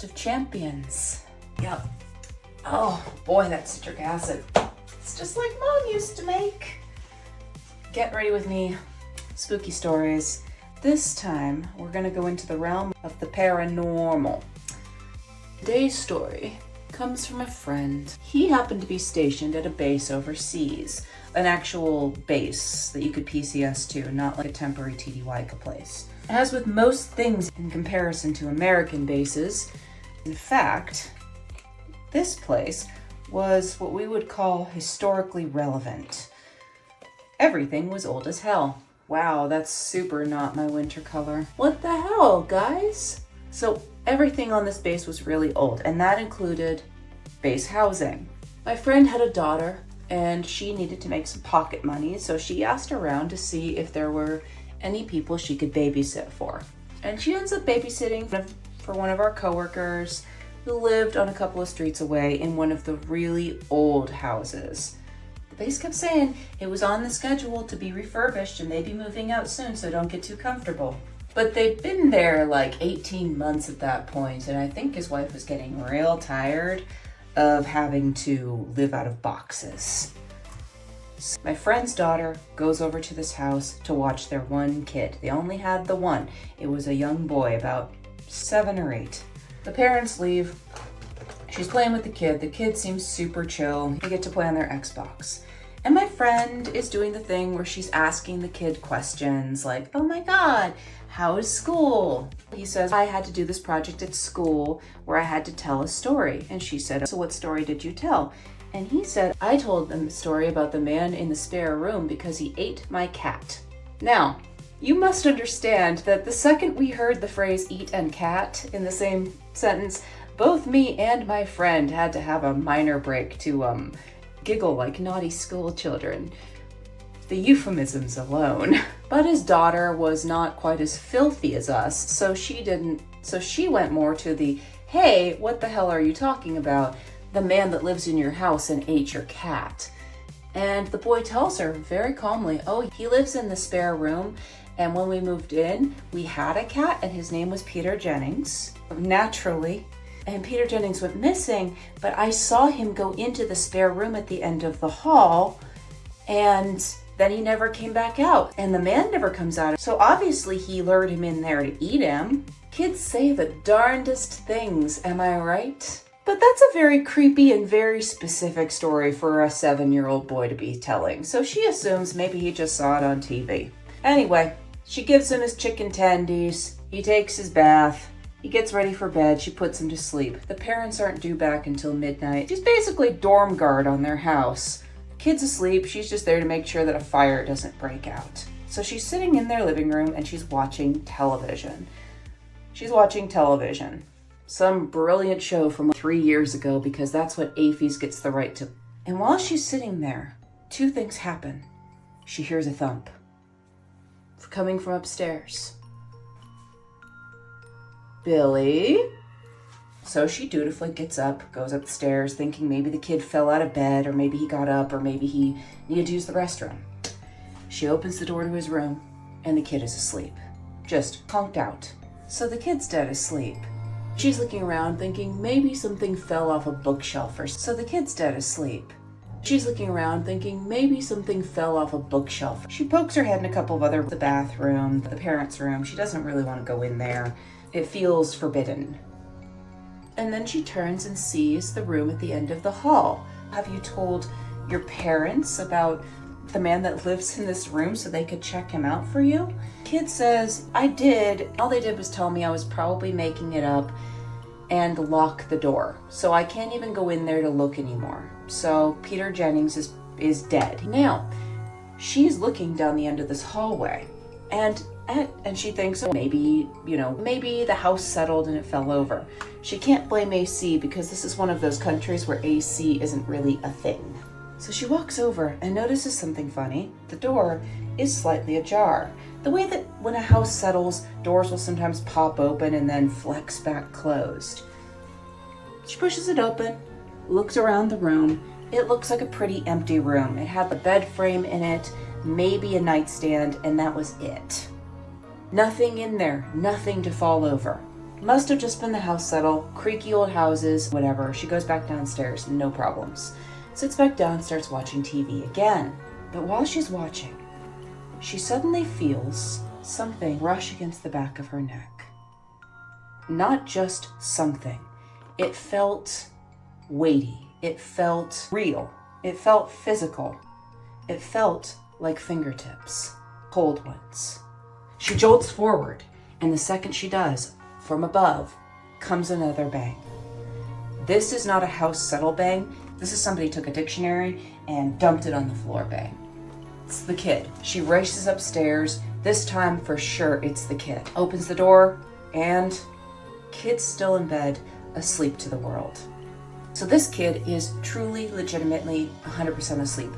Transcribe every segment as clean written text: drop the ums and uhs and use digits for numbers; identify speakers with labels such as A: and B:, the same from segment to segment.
A: Breakfast of Champions. Yep. Oh boy, that citric acid. It's just like Mom used to make. Get ready with me. Spooky stories. This time, we're gonna go into the realm of the paranormal. Today's story comes from a friend. He happened to be stationed at a base overseas, an actual base that you could PCS to, not like a temporary TDY place. As with most things in comparison to American bases, in fact, this place was what we would call historically relevant. Everything was old as hell. Wow, that's super not my winter color. What the hell, guys? So everything on this base was really old, and that included base housing. My friend had a daughter, and she needed to make some pocket money, so she asked around to see if there were any people she could babysit for. And she ends up babysitting for one of our coworkers who lived on a couple of streets away in one of the really old houses. The base kept saying it was on the schedule to be refurbished and they'd be moving out soon, so don't get too comfortable. But they'd been there like 18 months at that point, and I think his wife was getting real tired of having to live out of boxes. So my friend's daughter goes over to this house to watch their one kid. They only had the one. It was a young boy, about 7 or 8. The parents leave. She's playing with the kid. The kid seems super chill. They get to play on their Xbox. And my friend is doing the thing where she's asking the kid questions like, oh my God, how is school? He says, I had to do this project at school where I had to tell a story. And she said, so what story did you tell? And he said, I told them a story about the man in the spare room because he ate my cat. Now, you must understand that the second we heard the phrase eat and cat in the same sentence, both me and my friend had to have a minor break to giggle like naughty school children. The euphemisms alone. But his daughter was not quite as filthy as us, so she went more to the, hey, what the hell are you talking about? The man that lives in your house and ate your cat. And the boy tells her very calmly, oh, he lives in the spare room, and when we moved in, we had a cat, and his name was Peter Jennings, naturally. And Peter Jennings went missing, but I saw him go into the spare room at the end of the hall, and then he never came back out, and the man never comes out. So obviously he lured him in there to eat him. Kids say the darndest things, am I right? But that's a very creepy and very specific story for a 7-year-old boy to be telling. So she assumes maybe he just saw it on TV. Anyway, she gives him his chicken tendies. He takes his bath. He gets ready for bed. She puts him to sleep. The parents aren't due back until midnight. She's basically dorm guard on their house. Kid's asleep. She's just there to make sure that a fire doesn't break out. So she's sitting in their living room and she's watching television. Some brilliant show from 3 years ago, because that's what AAFES gets the right to. And while she's sitting there, 2 things happen. She hears a thump coming from upstairs. Billy? So she dutifully gets up, goes upstairs, thinking maybe the kid fell out of bed, or maybe he got up, or maybe he needed to use the restroom. She opens the door to his room, and the kid is asleep. Just conked out. So the kid's dead asleep. She's looking around thinking maybe something fell off a bookshelf or so the kid's dead asleep. She's looking around thinking maybe something fell off a bookshelf. She pokes her head in a couple of the bathroom, the parents' room. She doesn't really want to go in there. It feels forbidden. And then she turns and sees the room at the end of the hall. Have you told your parents about the man that lives in this room so they could check him out for you? Kid says, I did. All they did was tell me I was probably making it up and lock the door. So I can't even go in there to look anymore. So Peter Jennings is dead. Now, she's looking down the end of this hallway and she thinks, oh, maybe the house settled and it fell over. She can't blame AC because this is one of those countries where AC isn't really a thing. So she walks over and notices something funny. The door is slightly ajar. The way that when a house settles, doors will sometimes pop open and then flex back closed. She pushes it open, looks around the room. It looks like a pretty empty room. It had the bed frame in it, maybe a nightstand, and that was it. Nothing in there, nothing to fall over. Must have just been the house settle, creaky old houses, whatever. She goes back downstairs, no problems. Sits back down, starts watching TV again. But while she's watching, she suddenly feels something brush against the back of her neck. Not just something. It felt weighty. It felt real. It felt physical. It felt like fingertips, cold ones. She jolts forward, and the second she does, from above comes another bang. This is not a house settle bang. This is somebody took a dictionary and dumped it on the floor bang. It's the kid. She races upstairs. This time for sure it's the kid. Opens the door and kid's still in bed, asleep to the world. So this kid is truly, legitimately 100% asleep.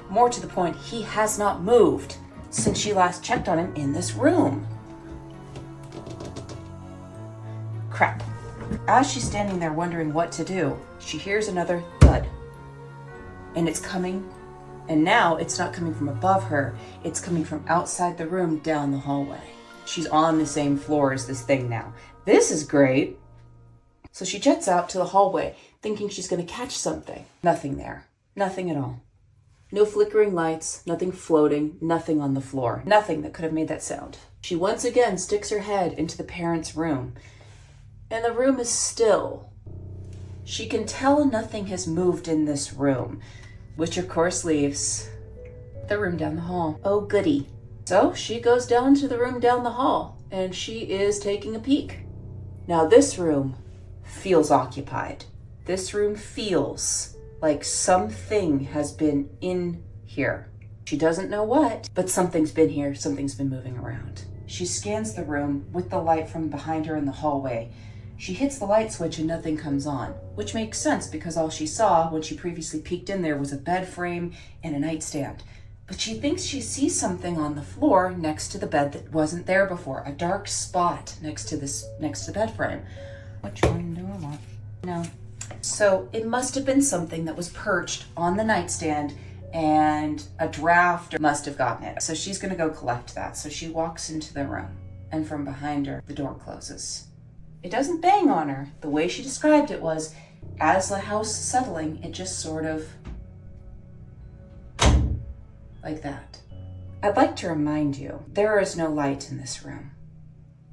A: More to the point, he has not moved since she last checked on him in this room. Crap. As she's standing there wondering what to do, she hears another thud. And it's coming, and now it's not coming from above her, it's coming from outside the room down the hallway. She's on the same floor as this thing now. This is great. So she jets out to the hallway, thinking she's going to catch something. Nothing there. Nothing at all. No flickering lights, nothing floating, nothing on the floor. Nothing that could have made that sound. She once again sticks her head into the parents' room. And the room is still. She can tell nothing has moved in this room, which of course leaves the room down the hall. Oh goody. So she goes down to the room down the hall, and she is taking a peek. Now this room feels occupied. This room feels like something has been in here. She doesn't know what, but something's been here, something's been moving around. She scans the room with the light from behind her in the hallway. She hits the light switch and nothing comes on, which makes sense because all she saw when she previously peeked in there was a bed frame and a nightstand. But she thinks she sees something on the floor next to the bed that wasn't there before, a dark spot next to the bed frame. Which one do I want? No. So it must have been something that was perched on the nightstand and a draft must have gotten it. So she's gonna go collect that. So she walks into the room and from behind her, the door closes. It doesn't bang on her. The way she described it was, as the house settling, it just sort of like that. I'd like to remind you, there is no light in this room.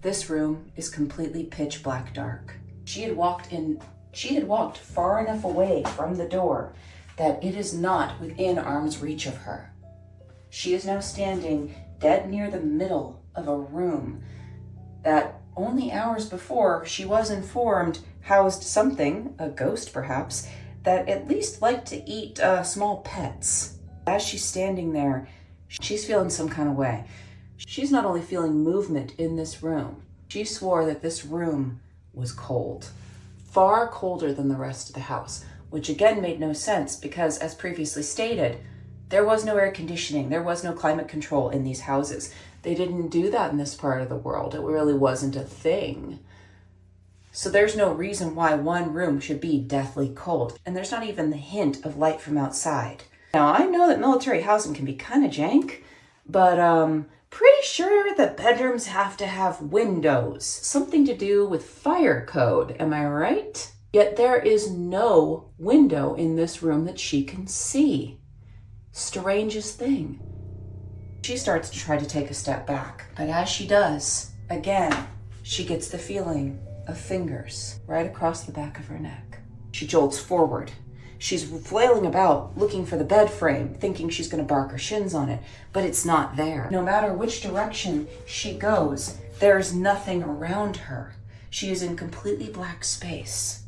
A: This room is completely pitch black dark. She had walked far enough away from the door that it is not within arm's reach of her. She is now standing dead near the middle of a room that only hours before she was informed housed something, a ghost perhaps, that at least liked to eat small pets. As she's standing there, she's feeling some kind of way. She's not only feeling movement in this room, she swore that this room was cold. Far colder than the rest of the house, which again made no sense because, as previously stated, there was no air conditioning, there was no climate control in these houses. They didn't do that in this part of the world. It really wasn't a thing. So there's no reason why one room should be deathly cold. And there's not even the hint of light from outside. Now, I know that military housing can be kind of jank, but pretty sure that bedrooms have to have windows. Something to do with fire code, am I right? Yet there is no window in this room that she can see. Strangest thing. She starts to try to take a step back, but as she does, again, she gets the feeling of fingers right across the back of her neck. She jolts forward. She's flailing about, looking for the bed frame, thinking she's going to bark her shins on it, but it's not there. No matter which direction she goes, there's nothing around her. She is in completely black space,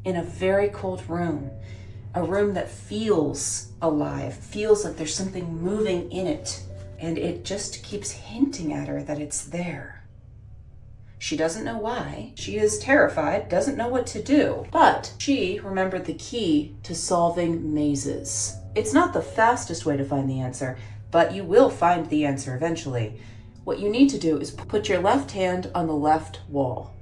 A: in a very cold room, a room that feels alive, feels like there's something moving in it. And it just keeps hinting at her that it's there. She doesn't know why. She is terrified, doesn't know what to do. But she remembered the key to solving mazes. It's not the fastest way to find the answer, but you will find the answer eventually. What you need to do is put your left hand on the left wall.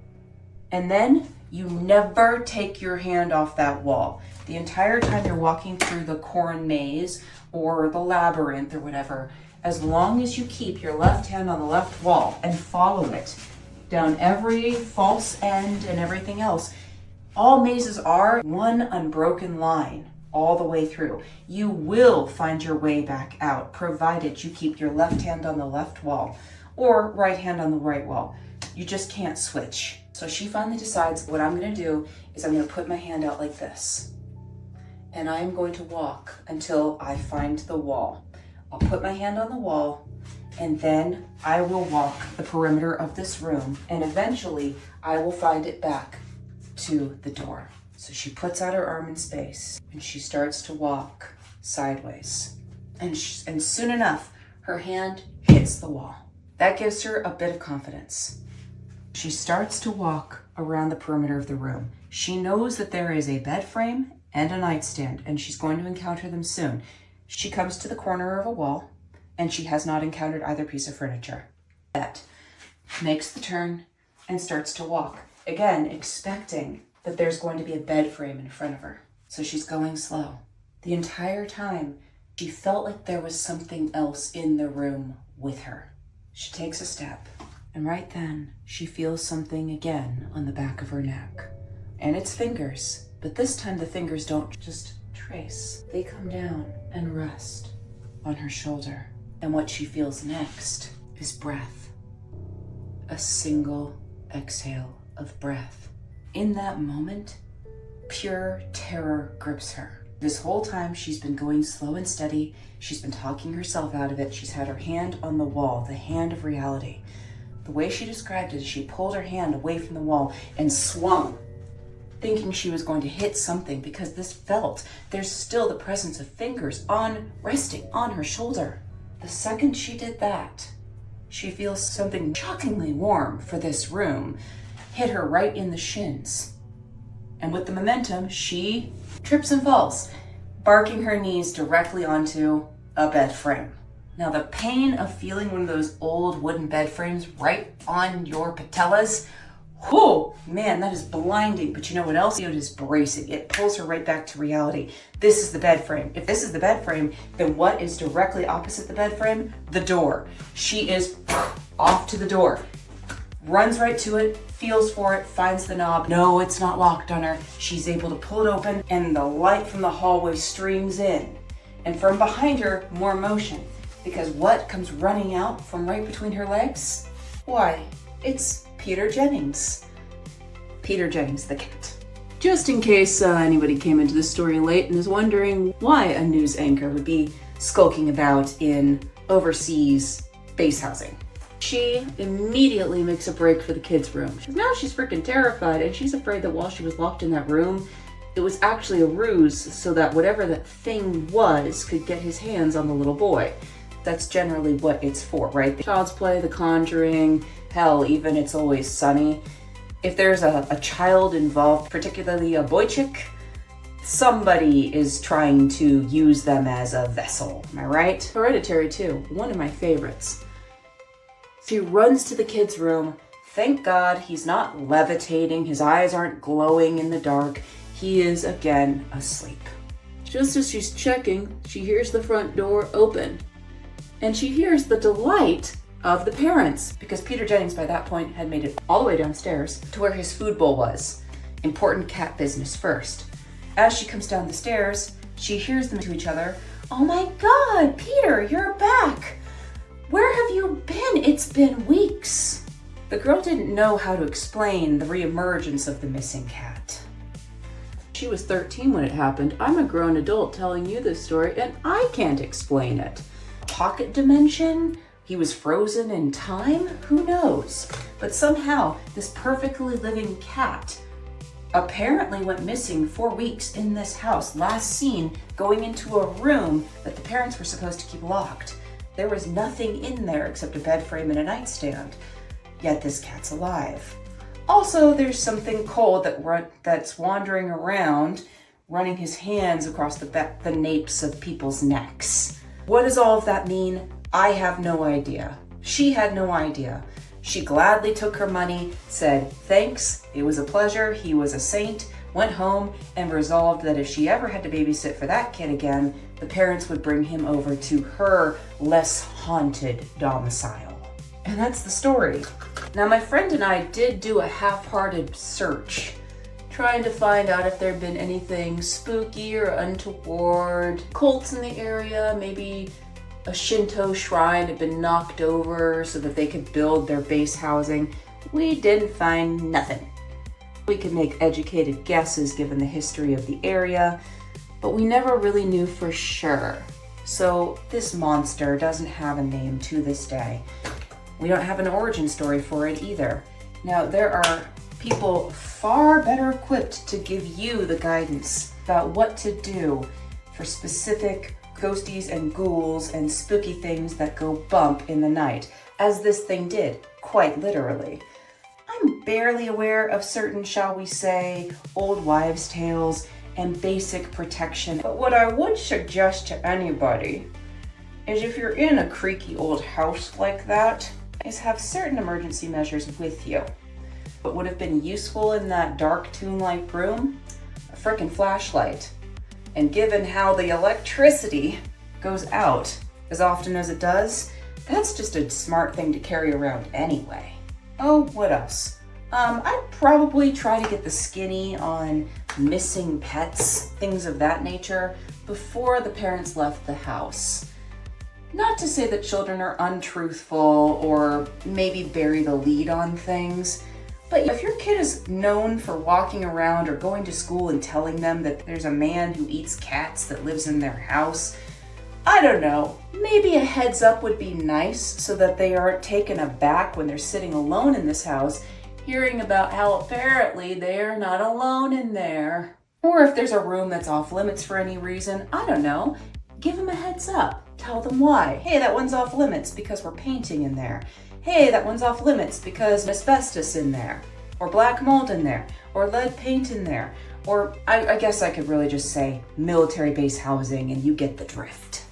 A: And then you never take your hand off that wall. The entire time you're walking through the corn maze or the labyrinth or whatever, as long as you keep your left hand on the left wall and follow it, down every false end and everything else. All mazes are one unbroken line all the way through. You will find your way back out, provided you keep your left hand on the left wall or right hand on the right wall. You just can't switch. So she finally decides what I'm gonna do is I'm gonna put my hand out like this. And I'm going to walk until I find the wall. I'll put my hand on the wall and then I will walk the perimeter of this room and eventually I will find it back to the door. So she puts out her arm in space and she starts to walk sideways. And soon enough, her hand hits the wall. That gives her a bit of confidence. She starts to walk around the perimeter of the room. She knows that there is a bed frame and a nightstand, and she's going to encounter them soon. She comes to the corner of a wall, and she has not encountered either piece of furniture. That makes the turn and starts to walk, again, expecting that there's going to be a bed frame in front of her. So she's going slow. The entire time, she felt like there was something else in the room with her. She takes a step, and right then, she feels something again on the back of her neck. And it's fingers. But this time the fingers don't just trace. They come down and rest on her shoulder. And what she feels next is breath. A single exhale of breath. In that moment, pure terror grips her. This whole time she's been going slow and steady. She's been talking herself out of it. She's had her hand on the wall, the hand of reality. The way she described it is she pulled her hand away from the wall and swung, thinking she was going to hit something because there's still the presence of fingers resting on her shoulder. The second she did that, she feels something shockingly warm for this room hit her right in the shins. And with the momentum, she trips and falls, barking her knees directly onto a bed frame. Now the pain of feeling one of those old wooden bed frames right on your patellas, whoa, man, that is blinding. But you know what else? It is bracing. It pulls her right back to reality. This is the bed frame. If this is the bed frame, then what is directly opposite the bed frame? The door. She is off to the door, runs right to it, feels for it, finds the knob. No, it's not locked on her. She's able to pull it open and the light from the hallway streams in. And from behind her, more motion. Because what comes running out from right between her legs? Why, it's Peter Jennings. Peter Jennings, the cat. Just in case anybody came into this story late and is wondering why a news anchor would be skulking about in overseas base housing. She immediately makes a break for the kids' room. Now she's freaking terrified and she's afraid that while she was locked in that room, it was actually a ruse so that whatever that thing was could get his hands on the little boy. That's generally what it's for, right? Child's Play, The Conjuring, hell, even It's Always Sunny. If there's a child involved, particularly a boy chick, somebody is trying to use them as a vessel, am I right? Hereditary too, one of my favorites. She runs to the kid's room. Thank God he's not levitating, his eyes aren't glowing in the dark. He is again asleep. Just as she's checking, she hears the front door open. And she hears the delight of the parents, because Peter Jennings by that point had made it all the way downstairs to where his food bowl was. Important cat business first. As she comes down the stairs, she hears them to each other. Oh my God, Peter, you're back. Where have you been? It's been weeks. The girl didn't know how to explain the reemergence of the missing cat. She was 13 when it happened. I'm a grown adult telling you this story and I can't explain it. Pocket dimension? He was frozen in time? Who knows? But somehow this perfectly living cat apparently went missing for weeks in this house. Last seen going into a room that the parents were supposed to keep locked. There was nothing in there except a bed frame and a nightstand. Yet this cat's alive. Also, there's something cold that's wandering around, running his hands across the napes of people's necks. What does all of that mean? I have no idea. She had no idea. She gladly took her money, said thanks, it was a pleasure, he was a saint, went home and resolved that if she ever had to babysit for that kid again, the parents would bring him over to her less haunted domicile. And that's the story. Now, my friend and I did do a half-hearted search, trying to find out if there had been anything spooky or untoward, cults in the area, maybe a Shinto shrine had been knocked over so that they could build their base housing. We didn't find nothing. We could make educated guesses given the history of the area, but we never really knew for sure. So this monster doesn't have a name to this day. We don't have an origin story for it either. Now, there are people far better equipped to give you the guidance about what to do for specific ghosties and ghouls and spooky things that go bump in the night, as this thing did, quite literally. I'm barely aware of certain, shall we say, old wives' tales and basic protection. But what I would suggest to anybody is if you're in a creaky old house like that, is have certain emergency measures with you. What would have been useful in that dark tomb-like room? A frickin' flashlight. And given how the electricity goes out as often as it does, that's just a smart thing to carry around anyway. Oh, what else? I'd probably try to get the skinny on missing pets, things of that nature, before the parents left the house. Not to say that children are untruthful or maybe bury the lead on things, but if your kid is known for walking around or going to school and telling them that there's a man who eats cats that lives in their house, I don't know, maybe a heads up would be nice so that they aren't taken aback when they're sitting alone in this house, hearing about how apparently they are not alone in there. Or if there's a room that's off limits for any reason, I don't know, give them a heads up. Tell them why. Hey, that one's off limits because we're painting in there. Hey, that one's off limits because asbestos in there, or black mold in there, or lead paint in there, or I guess I could really just say military base housing and you get the drift.